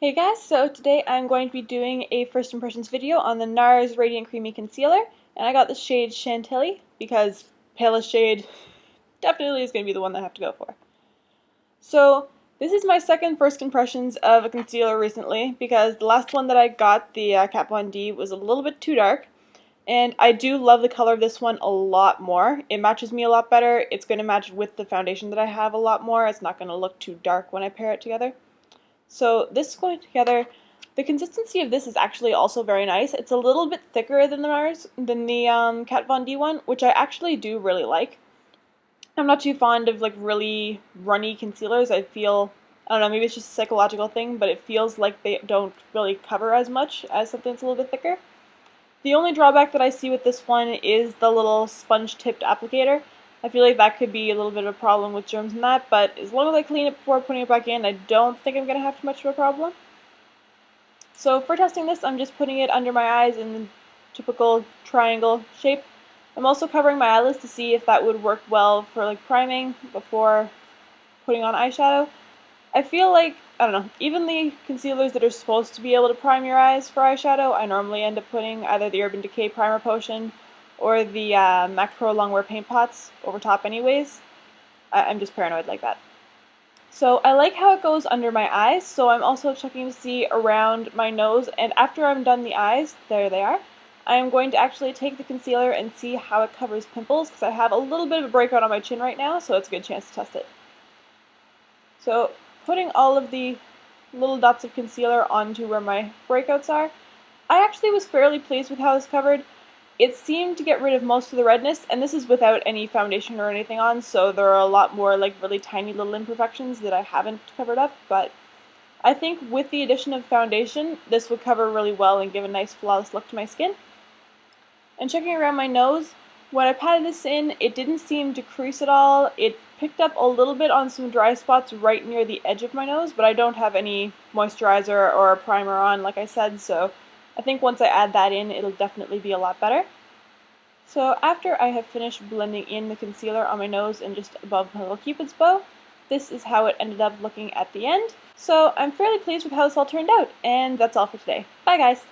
Hey guys, so today I'm going to be doing a first impressions video on the NARS Radiant Creamy Concealer, and I got the shade Chantilly because palest shade definitely is going to be the one that I have to go for. So this is my second first impressions of a concealer recently because the last one that I got, the Kat Von D, was a little bit too dark, and I do love the color of this one a lot more. It matches me a lot better. It's going to match with the foundation that I have a lot more. It's not going to look too dark when I pair it together. So this going together, the consistency of this is actually also very nice. It's a little bit thicker than the Kat Von D one, which I actually do really like. I'm not too fond of like really runny concealers. I don't know, maybe it's just a psychological thing, but it feels like they don't really cover as much as something that's a little bit thicker. The only drawback that I see with this one is the little sponge-tipped applicator. I feel like that could be a little bit of a problem with germs in that, but as long as I clean it before putting it back in, I don't think I'm going to have too much of a problem. So for testing this, I'm just putting it under my eyes in the typical triangle shape. I'm also covering my eyelids to see if that would work well for like priming before putting on eyeshadow. I feel like, I don't know, even the concealers that are supposed to be able to prime your eyes for eyeshadow, I normally end up putting either the Urban Decay Primer Potion or the MAC Pro Longwear Paint Pots over top anyways. I'm just paranoid like that. So I like how it goes under my eyes, so I'm also checking to see around my nose, and after I'm done the eyes, there they are, I am going to actually take the concealer and see how it covers pimples, because I have a little bit of a breakout on my chin right now, so it's a good chance to test it. So putting all of the little dots of concealer onto where my breakouts are, I actually was fairly pleased with how this covered. It seemed to get rid of most of the redness, and this is without any foundation or anything on, so there are a lot more like really tiny little imperfections that I haven't covered up, but I think with the addition of foundation, this would cover really well and give a nice flawless look to my skin. And checking around my nose, when I patted this in, it didn't seem to crease at all. It picked up a little bit on some dry spots right near the edge of my nose, but I don't have any moisturizer or a primer on, like I said, so I think once I add that in, it'll definitely be a lot better. So after I have finished blending in the concealer on my nose and just above my little cupid's bow, this is how it ended up looking at the end. So I'm fairly pleased with how this all turned out, and that's all for today. Bye guys!